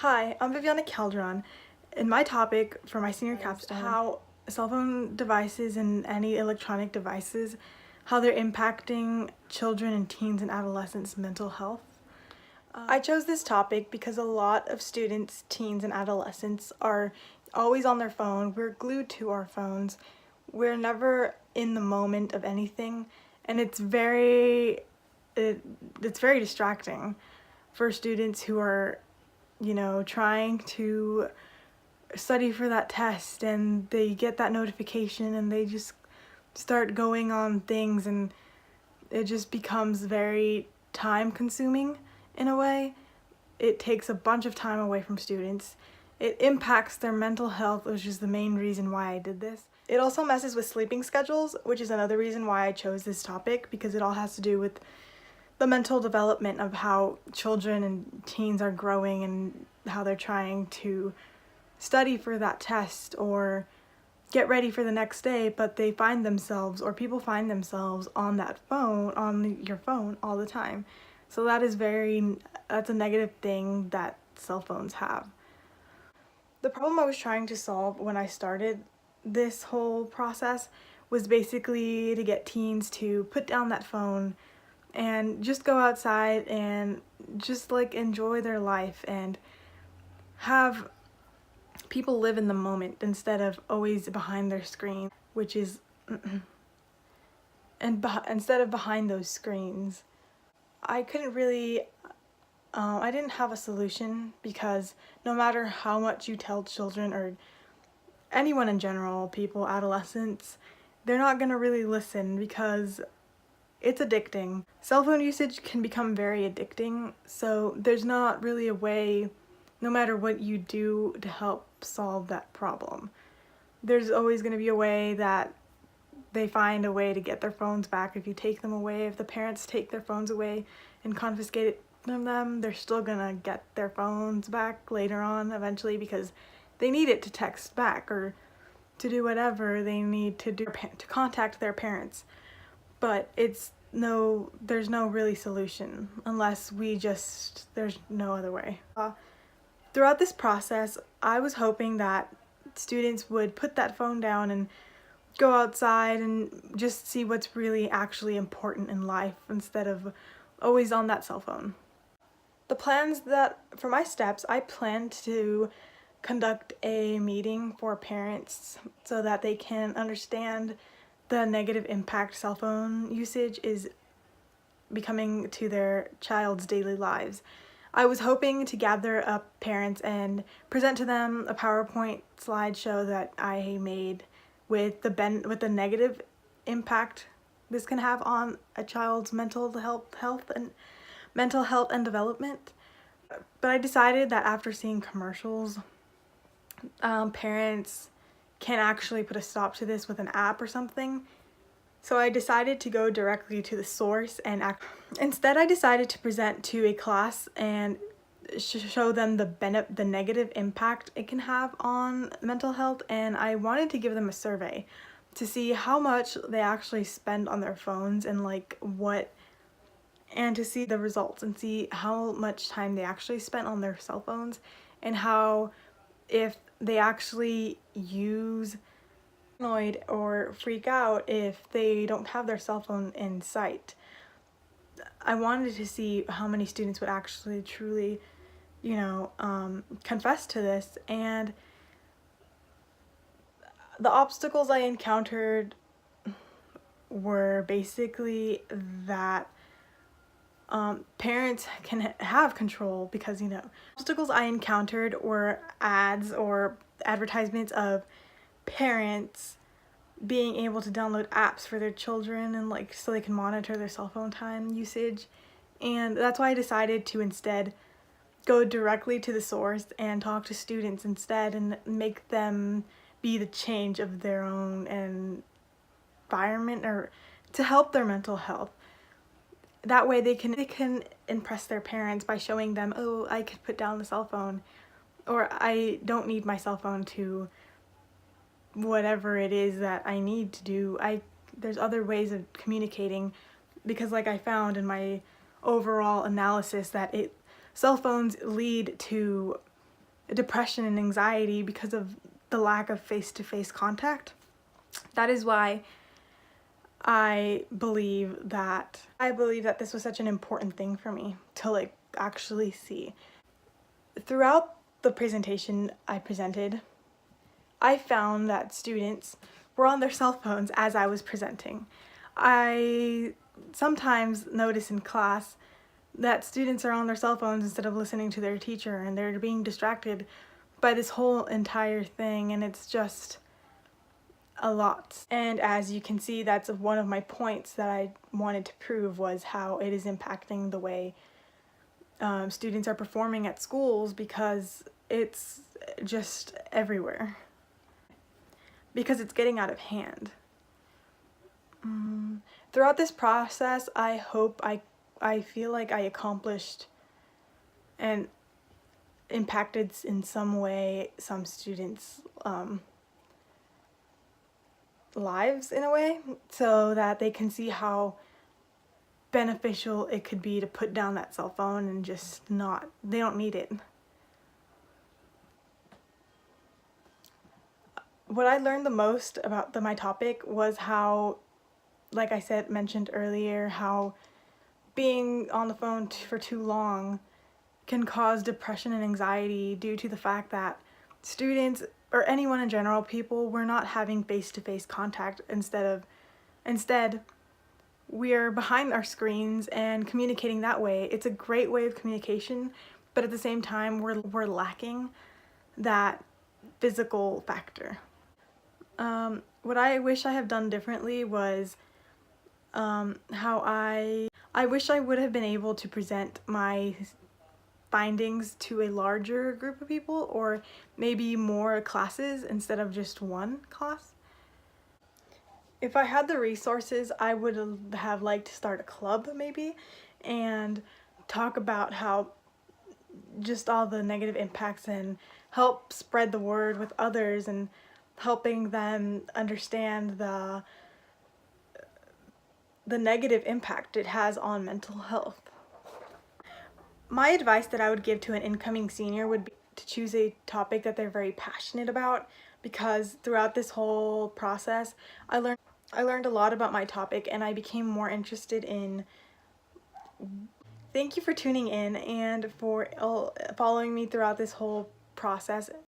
Hi, I'm Viviana Calderon, and my topic for my senior capstone is how cell phone devices and any electronic devices, how they're impacting children and teens and adolescents' mental health. I chose this topic because a lot of students, teens, and adolescents are always on their phone. We're glued to our phones. We're never in the moment of anything, and it's very distracting for students who are trying to study for that test, and they get that notification and they just start going on things, and it just becomes very time consuming in a way. It takes a bunch of time away from students. It impacts their mental health, which is the main reason why I did this. It also messes with sleeping schedules, which is another reason why I chose this topic, because it all has to do with the mental development of how children and teens are growing and how they're trying to study for that test or get ready for the next day, but they find themselves, or people find themselves on that phone, on your phone all the time. So that's a negative thing that cell phones have. The problem I was trying to solve when I started this whole process was basically to get teens to put down that phone and just go outside and just enjoy their life and have people live in the moment instead of always behind their screen, which is instead of behind those screens. I couldn't really I didn't have a solution, because no matter how much you tell children or anyone in general, people, adolescents, they're not gonna really listen because it's addicting. Cell phone usage can become very addicting, so there's not really a way, no matter what you do, to help solve that problem. There's always going to be a way that they find a way to get their phones back. If you take them away, if the parents take their phones away and confiscate it from them, they're still gonna get their phones back later on eventually, because they need it to text back or to do whatever they need to do to contact their parents. But there's no really solution unless there's no other way. Throughout this process, I was hoping that students would put that phone down and go outside and just see what's really actually important in life instead of always on that cell phone. For my steps, I plan to conduct a meeting for parents so that they can understand the negative impact cell phone usage is becoming to their child's daily lives. I was hoping to gather up parents and present to them a PowerPoint slideshow that I made with the negative impact this can have on a child's mental health and development. But I decided that after seeing commercials, parents can actually put a stop to this with an app or something. So I decided to go directly to the source and instead I decided to present to a class and show them the negative impact it can have on mental health, and I wanted to give them a survey to see how much they actually spend on their phones and to see the results and see how much time they actually spent on their cell phones, and how if they actually use annoyed or freak out if they don't have their cell phone in sight. I wanted to see how many students would actually truly, confess to this, and the obstacles I encountered were basically that parents can have control, because obstacles I encountered were ads or advertisements of parents being able to download apps for their children and so they can monitor their cell phone time usage. And that's why I decided to instead go directly to the source and talk to students instead and make them be the change of their own environment, or to help their mental health. That way they can impress their parents by showing them, oh, I could put down the cell phone, or I don't need my cell phone to whatever it is that I need to do. There's other ways of communicating, because I found in my overall analysis that cell phones lead to depression and anxiety because of the lack of face-to-face contact. That is why I believe that this was such an important thing for me to like actually see. Throughout the presentation I presented, I found that students were on their cell phones as I was presenting. I sometimes notice in class that students are on their cell phones instead of listening to their teacher, and they're being distracted by this whole entire thing, and it's just a lot. And as you can see, that's one of my points that I wanted to prove, was how it is impacting the way students are performing at schools, because it's just everywhere. Because it's getting out of hand. Throughout this process, I feel like I accomplished and impacted in some way some students' lives in a way, so that they can see how beneficial it could be to put down that cell phone and just they don't need it. What I learned the most about my topic was how, like I mentioned earlier, how being on the phone for too long can cause depression and anxiety due to the fact that students, or anyone in general, people, were not having face-to-face contact. Instead, we're behind our screens and communicating that way. It's a great way of communication, but at the same time, we're lacking that physical factor. What I wish I have done differently was how I wish I would have been able to present my findings to a larger group of people, or maybe more classes instead of just one class. If I had the resources, I would have liked to start a club maybe, and talk about how just all the negative impacts, and help spread the word with others, and helping them understand the negative impact it has on mental health. My advice that I would give to an incoming senior would be to choose a topic that they're very passionate about, because throughout this whole process, I learned a lot about my topic, and I became more interested in. Thank you for tuning in and for following me throughout this whole process.